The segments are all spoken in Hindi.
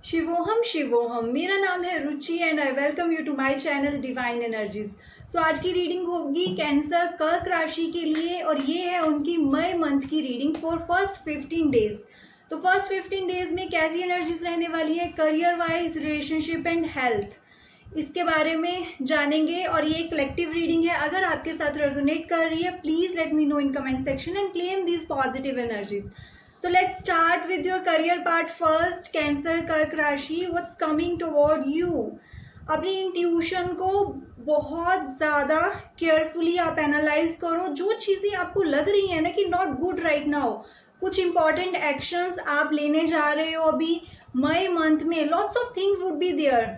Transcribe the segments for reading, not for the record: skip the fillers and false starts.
शिवोहम शिवोहम, मेरा नाम है Ruchi and I welcome you to my channel divine energies. So आज की रीडिंग होगी कैंसर कर्क राशि के लिए और ये है उनकी मई मंथ की रीडिंग फॉर फर्स्ट 15 डेज। तो फर्स्ट 15 डेज में कैसी एनर्जीज रहने वाली है, career wise, relationship and health, इसके बारे में जानेंगे। और ये कलेक्टिव रीडिंग है, अगर आपके साथ रेजोनेट कर रही है please let me know in comment section and claim these positive energies. So let's start with your career part first. Cancer कर्क राशि, what's coming toward you? अपनी इंट्यूशन को बहुत ज़्यादा केयरफुली आप एनालाइज करो। जो चीज़ें आपको लग रही है ना कि नॉट गुड राइट नाउ, कुछ इंपॉर्टेंट एक्शंस आप लेने जा रहे हो अभी मई मंथ में। Lots of things would be there,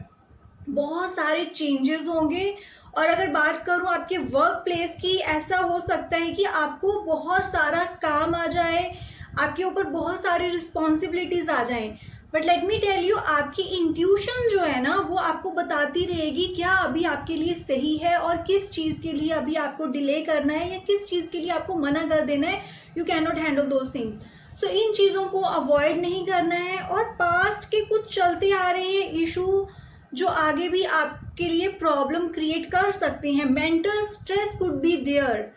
बहुत सारे चेंजेस होंगे। और अगर बात करूं आपके वर्क प्लेस की, ऐसा हो सकता है कि आपको बहुत सारा काम आ जाए, आपके ऊपर बहुत सारी रिस्पॉन्सिबिलिटीज आ जाएं। But let me tell you, आपकी इंट्यूशन जो है ना वो आपको बताती रहेगी क्या अभी आपके लिए सही है और किस चीज़ के लिए अभी आपको डिले करना है या किस चीज़ के लिए आपको मना कर देना है। You can not handle those things. So इन चीज़ों को अवॉइड नहीं करना है। और पास्ट के कुछ चलते आ रहे हैं इशू जो आगे भी आपके लिए प्रॉब्लम क्रिएट कर सकते हैं। Mental stress could be there.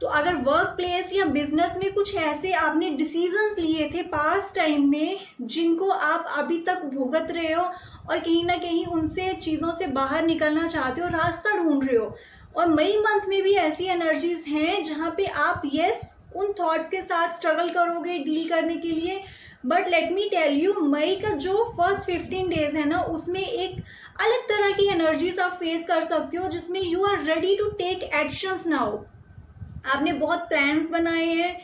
तो अगर वर्क प्लेस या बिजनेस में कुछ ऐसे आपने डिसीजंस लिए थे पास्ट टाइम में जिनको आप अभी तक भुगत रहे हो और कहीं ना कहीं उनसे चीज़ों से बाहर निकलना चाहते हो, रास्ता ढूंढ रहे हो, और मई मंथ में भी ऐसी एनर्जीज हैं जहाँ पे आप उन थॉट्स के साथ स्ट्रगल करोगे डील करने के लिए। But let me tell you, मई का जो फर्स्ट 15 डेज है ना उसमें एक अलग तरह की एनर्जीज आप फेस कर सकते हो जिसमें you are ready to take actions now. आपने बहुत प्लान्स बनाए हैं,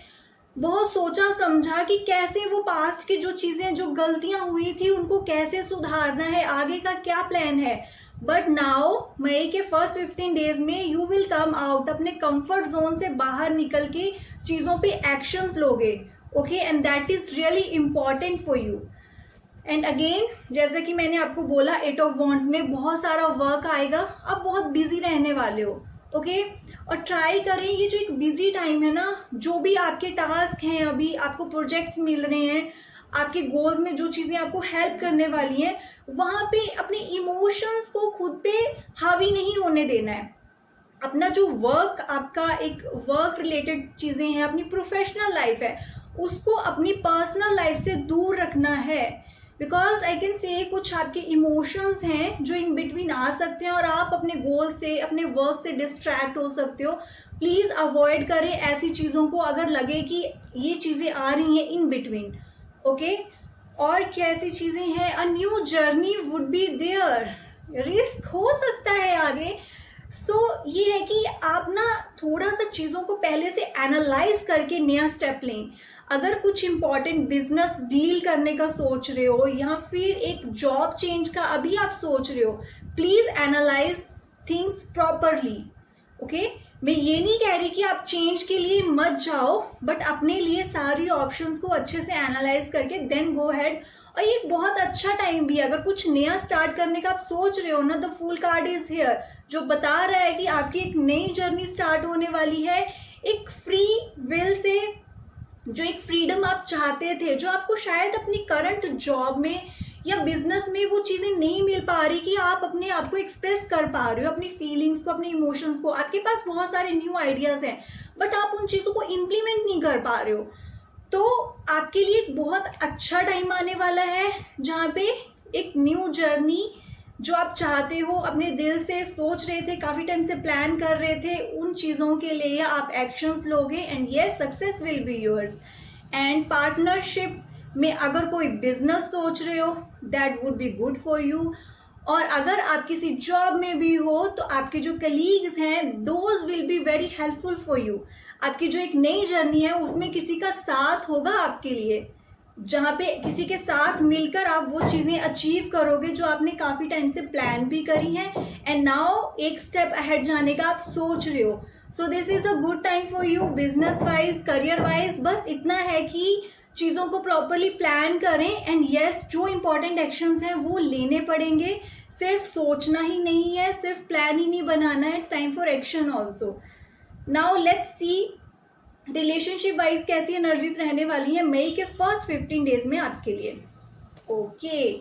बहुत सोचा समझा कि कैसे वो पास्ट की जो चीज़ें, जो गलतियां हुई थी उनको कैसे सुधारना है, आगे का क्या प्लान है। बट नाउ मई के फर्स्ट 15 डेज में यू विल कम आउट, अपने कंफर्ट जोन से बाहर निकल के चीज़ों पे एक्शंस लोगे। Okay, and that is really important for you. And again, जैसे कि मैंने आपको बोला, 8 ऑफ वॉन्ड्स में बहुत सारा वर्क आएगा, आप बहुत बिजी रहने वाले हो। ओके, और ट्राई करें ये जो एक बिजी टाइम है ना, जो भी आपके टास्क हैं, अभी आपको प्रोजेक्ट्स मिल रहे हैं, आपके गोल्स में जो चीज़ें आपको हेल्प करने वाली हैं, वहाँ पे अपने इमोशंस को खुद पे हावी नहीं होने देना है। अपना जो वर्क, आपका एक वर्क रिलेटेड चीज़ें हैं, अपनी प्रोफेशनल लाइफ है, उसको अपनी पर्सनल लाइफ से दूर रखना है। बिकॉज आई कैन से कुछ आपके इमोशंस हैं जो इन बिटवीन आ सकते हैं और आप अपने गोल से, अपने वर्क से डिस्ट्रैक्ट हो सकते हो। प्लीज़ अवॉइड करें ऐसी चीज़ों को अगर लगे कि ये चीज़ें आ रही हैं इन बिटवीन। ओके, और कैसी चीज़ें हैं, a new journey would be there, risk हो सकता है आगे। ये है कि आप ना थोड़ा सा चीज़ों को पहले से एनालाइज करके नया स्टेप लें। अगर कुछ इंपॉर्टेंट बिजनेस डील करने का सोच रहे हो या फिर एक जॉब चेंज का अभी आप सोच रहे हो, please analyse things properly. Okay, मैं ये नहीं कह रही कि आप चेंज के लिए मत जाओ, बट अपने लिए सारी ऑप्शंस को अच्छे से एनालाइज करके देन गो हेड। और ये बहुत अच्छा टाइम भी है, अगर कुछ नया स्टार्ट करने का आप सोच रहे हो ना, the fool card is here, जो बता रहा है कि आपकी एक नई जर्नी स्टार्ट होने वाली है। एक फ्री विल से, जो एक फ्रीडम आप चाहते थे, जो आपको शायद अपनी करंट जॉब में या बिजनेस में वो चीज़ें नहीं मिल पा रही कि आप अपने आप को एक्सप्रेस कर पा रहे हो, अपनी फीलिंग्स को, अपने इमोशंस को। आपके पास बहुत सारे न्यू आइडियाज़ हैं बट आप उन चीज़ों को इम्प्लीमेंट नहीं कर पा रहे हो। तो आपके लिए एक बहुत अच्छा टाइम आने वाला है जहाँ पे एक न्यू जर्नी, जो आप चाहते हो, अपने दिल से सोच रहे थे, काफ़ी टाइम से प्लान कर रहे थे, उन चीज़ों के लिए आप एक्शंस लोगे and yes, success will be yours. And partnership में अगर कोई बिजनेस सोच रहे हो, that would be good for you. और अगर आप किसी जॉब में भी हो तो आपके जो कलीग्स हैं, those will be very helpful for you. आपकी जो एक नई जर्नी है उसमें किसी का साथ होगा आपके लिए, जहाँ पे किसी के साथ मिलकर आप वो चीज़ें अचीव करोगे जो आपने काफ़ी टाइम से प्लान भी करी हैं एंड नाउ एक स्टेप अहेड जाने का आप सोच रहे हो। So this is a good time for you business wise, career wise. बस इतना है कि चीज़ों को प्रॉपरली प्लान करें एंड यस, जो इंपॉर्टेंट एक्शंस हैं वो लेने पड़ेंगे। सिर्फ सोचना ही नहीं है, सिर्फ प्लान ही नहीं बनाना है, time for action also. Now let's see relationship wise कैसी एनर्जीज रहने वाली है मई के फर्स्ट 15 डेज में आपके लिए। ओके,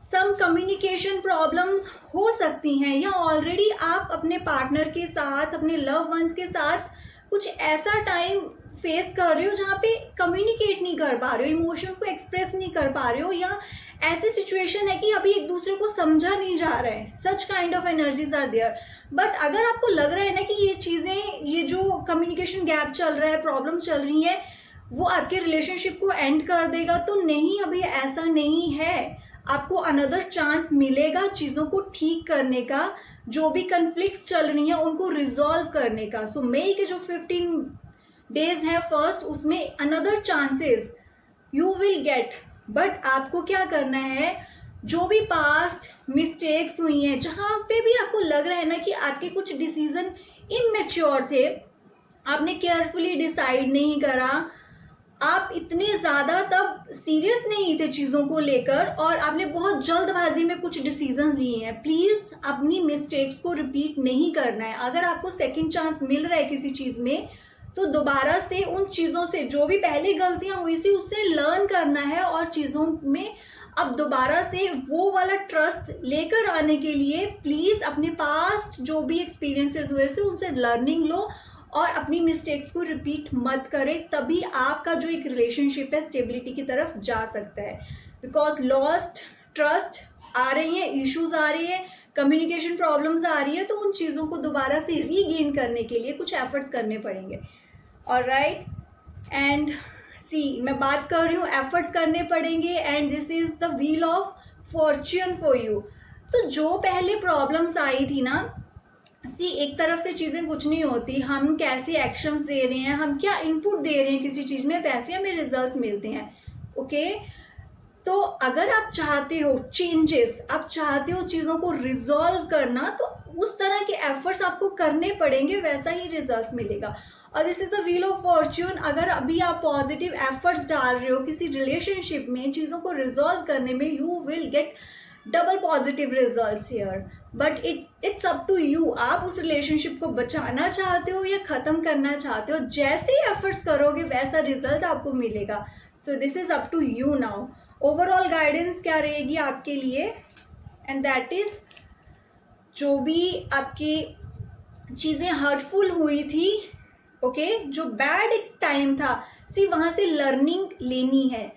सम कम्युनिकेशन प्रॉब्लम्स हो सकती हैं, या ऑलरेडी आप अपने पार्टनर के साथ, अपने लव वंस के साथ कुछ ऐसा टाइम फेस कर रहे हो जहाँ पे कम्युनिकेट नहीं कर पा रहे हो, इमोशंस को एक्सप्रेस नहीं कर पा रहे हो, या ऐसी सिचुएशन है कि अभी एक दूसरे को समझा नहीं जा रहा है. Such kind of energies are there. But अगर आपको लग रहा है ना कि ये चीज़ें, ये जो कम्युनिकेशन गैप चल रहा है, प्रॉब्लम चल रही है, वो आपके रिलेशनशिप को एंड कर देगा, तो नहीं, अभी ऐसा नहीं है. आपको अनदर चांस मिलेगा चीज़ों को ठीक करने का, जो भी कन्फ्लिक्ट्स चल रही हैं उनको रिजॉल्व करने का. सो मई के जो 15 डेज है फर्स्ट, उसमें another chances you will gate. But आपको क्या करना है, जो भी पास्ट मिस्टेक्स हुई हैं, जहाँ पे भी आपको लग रहा है ना कि आपके कुछ डिसीजन इमेच्योर थे, आपने केयरफुली डिसाइड नहीं करा, आप इतने ज़्यादा तब सीरियस नहीं थे चीज़ों को लेकर, और आपने बहुत जल्दबाजी में कुछ डिसीजन लिए हैं. प्लीज़ अपनी मिस्टेक्स को रिपीट नहीं करना है. अगर आपको सेकंड चांस मिल रहा है किसी चीज़ में, तो दोबारा से उन चीज़ों से, जो भी पहले गलतियां हुई थी, उससे लर्न करना है, और चीज़ों में अब दोबारा से वो वाला ट्रस्ट लेकर आने के लिए प्लीज़ अपने पास्ट जो भी एक्सपीरियंसेस हुए थे उनसे लर्निंग लो, और अपनी मिस्टेक्स को रिपीट मत करें. तभी आपका जो एक रिलेशनशिप है स्टेबिलिटी की तरफ जा सकता है. बिकॉज लॉस्ट ट्रस्ट आ रही है, इश्यूज आ रही है, कम्युनिकेशन प्रॉब्लम्स आ रही है, तो उन चीज़ों को दोबारा से रीगेन करने के लिए कुछ एफर्ट्स करने पड़ेंगे. ऑलराइट, एंड सी, मैं बात कर रही हूँ एफर्ट्स करने पड़ेंगे, and this is the wheel of Fortune for you. तो जो पहले प्रॉब्लम्स आई थी ना, सी, एक तरफ से चीज़ें कुछ नहीं होती, हम कैसे एक्शंस दे रहे हैं, हम क्या इनपुट दे रहे हैं किसी चीज़ में, वैसे हमें रिजल्ट्स मिलते हैं. ओके, तो अगर आप चाहते हो चेंजेस, आप चाहते हो चीज़ों को रिजॉल्व करना, तो उस तरह के एफर्ट्स आपको करने पड़ेंगे, वैसा ही रिजल्ट्स मिलेगा. और this is the wheel of Fortune. अगर अभी आप पॉजिटिव एफर्ट्स डाल रहे हो किसी रिलेशनशिप में चीज़ों को रिजॉल्व करने में, you will get double positive results here. But it's up to you. आप उस रिलेशनशिप को बचाना चाहते हो या ख़त्म करना चाहते हो. जैसे ही एफर्ट्स करोगे वैसा रिजल्ट आपको मिलेगा. So this is up to you now. Overall guidance क्या रहेगी आपके लिए, एंड दैट इज, जो भी आपकी चीज़ें हर्टफुल हुई थी, ओके, जो बैड एक टाइम था, सी, वहाँ से लर्निंग लेनी है.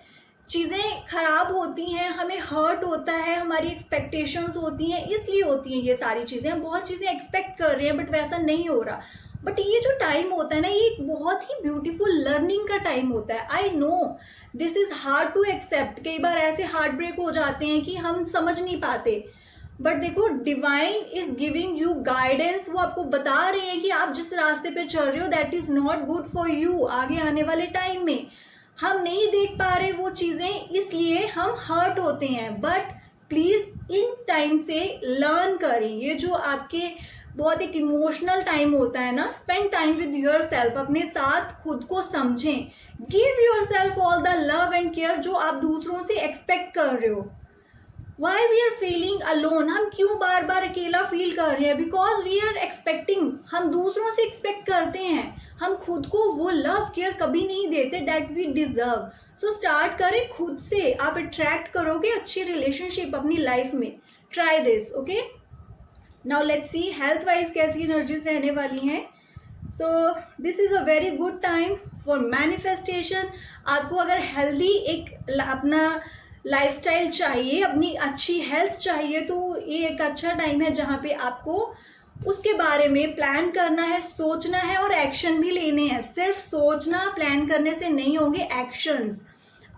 चीज़ें खराब होती हैं, हमें हर्ट होता है, हमारी एक्सपेक्टेशंस होती हैं, इसलिए होती हैं ये सारी चीज़ें. हम बहुत चीज़ें एक्सपेक्ट कर रहे हैं बट वैसा नहीं हो रहा. बट ये जो टाइम होता है ना, ये एक बहुत ही ब्यूटीफुल लर्निंग का टाइम होता है. I know this is hard to accept. कई बार ऐसे हार्ट ब्रेक हो जाते हैं कि हम समझ नहीं पाते. बट देखो, divine is giving you guidance. वो आपको बता रहे हैं कि आप जिस रास्ते पे चल रहे हो that is not good for you. आगे आने वाले टाइम में हम नहीं देख पा रहे वो चीज़ें, इसलिए हम हर्ट होते हैं. बट प्लीज़ इन टाइम से लर्न करें. ये जो आपके बहुत एक इमोशनल टाइम होता है ना, spend time with yourself. अपने साथ खुद को समझें. Give yourself all the love and care जो आप दूसरों से एक्सपेक्ट कर रहे हो. Why we are feeling alone, हम क्यों बार बार अकेला फील कर रहे हैं? बिकॉज वी आर एक्सपेक्टिंग, हम दूसरों से एक्सपेक्ट करते हैं, हम खुद को वो लव केयर कभी नहीं देते that we deserve. So start करें खुद से. आप अट्रैक्ट करोगे अच्छी रिलेशनशिप अपनी लाइफ में. Try this. Okay, now let's see health wise कैसी एनर्जीज रहने वाली हैं. सो this is a very good time for manifestation. आपको अगर हेल्दी एक अपना लाइफस्टाइल चाहिए, अपनी अच्छी हेल्थ चाहिए, तो ये एक अच्छा टाइम है जहाँ पे आपको उसके बारे में प्लान करना है, सोचना है और एक्शन भी लेने हैं. सिर्फ सोचना प्लान करने से नहीं होंगे एक्शंस.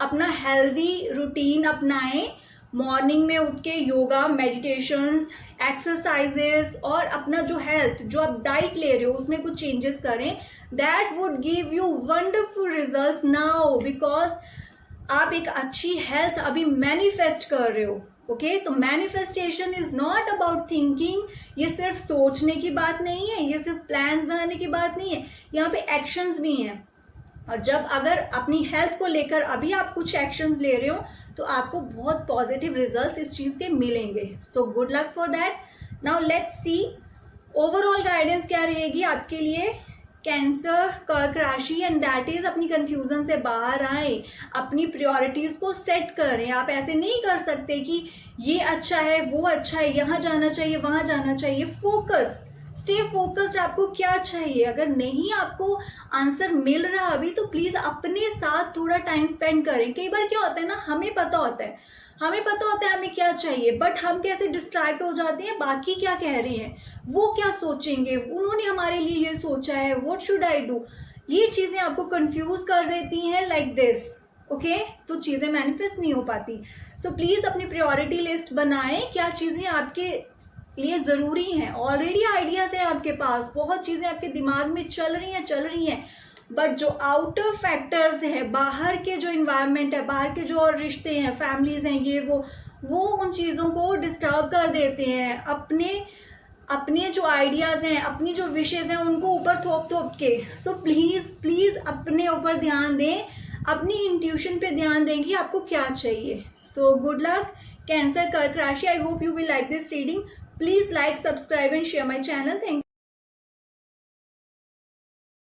अपना हेल्दी रूटीन अपनाएं. मॉर्निंग में उठ के योगा, मेडिटेशंस, एक्सरसाइजेस, और अपना जो हेल्थ, जो आप डाइट ले रहे हो उसमें कुछ चेंजेस करें. That would give you wonderful results now. Because आप एक अच्छी हेल्थ अभी मैनिफेस्ट कर रहे हो. ओके, तो manifestation is not about thinking. ये सिर्फ सोचने की बात नहीं है, ये सिर्फ प्लान बनाने की बात नहीं है, यहाँ पे एक्शंस भी हैं. और जब अगर अपनी हेल्थ को लेकर अभी आप कुछ एक्शंस ले रहे हो तो आपको बहुत पॉजिटिव रिजल्ट्स इस चीज़ के मिलेंगे. So good luck for that. Now let's see overall guidance क्या रहेगी आपके लिए. कैंसर कर्क राशि एंड दैट इज अपनी कंफ्यूजन से बाहर आए, अपनी प्रायोरिटीज को सेट करें। आप ऐसे नहीं कर सकते कि ये अच्छा है वो अच्छा है, यहाँ जाना चाहिए वहाँ जाना चाहिए। Focus, stay focused. आपको क्या चाहिए? अगर नहीं आपको आंसर मिल रहा अभी तो प्लीज अपने साथ थोड़ा टाइम स्पेंड करें। कई बार क्या होता है ना, हमें पता होता है हमें क्या चाहिए, बट हम कैसे डिस्ट्रैक्ट हो जाते हैं, बाकी क्या कह रहे हैं, वो क्या सोचेंगे, उन्होंने हमारे लिए ये सोचा है, व्हाट शुड आई डू। ये चीजें आपको कंफ्यूज कर देती हैं लाइक दिस। ओके, तो चीजें मैनिफेस्ट नहीं हो पाती। सो प्लीज अपनी प्रायोरिटी लिस्ट बनाएं, क्या चीजें आपके लिए जरूरी हैं। ऑलरेडी आइडियाज हैं आपके पास, बहुत चीजें आपके दिमाग में चल रही हैं, बट जो आउटर फैक्टर्स हैं, बाहर के जो इन्वायरमेंट है, बाहर के जो और रिश्ते हैं, फैमिलीज हैं, ये वो उन चीज़ों को डिस्टर्ब कर देते हैं। अपने जो आइडियाज़ हैं, अपनी जो विशेज़ हैं, उनको ऊपर थोप के। सो प्लीज़ अपने ऊपर ध्यान दें, अपनी इंट्यूशन पे ध्यान दें कि आपको क्या चाहिए। सो गुड लक कैंसर कर्क राशि। I hope you will like this reading. Please like, subscribe and share my channel. Thank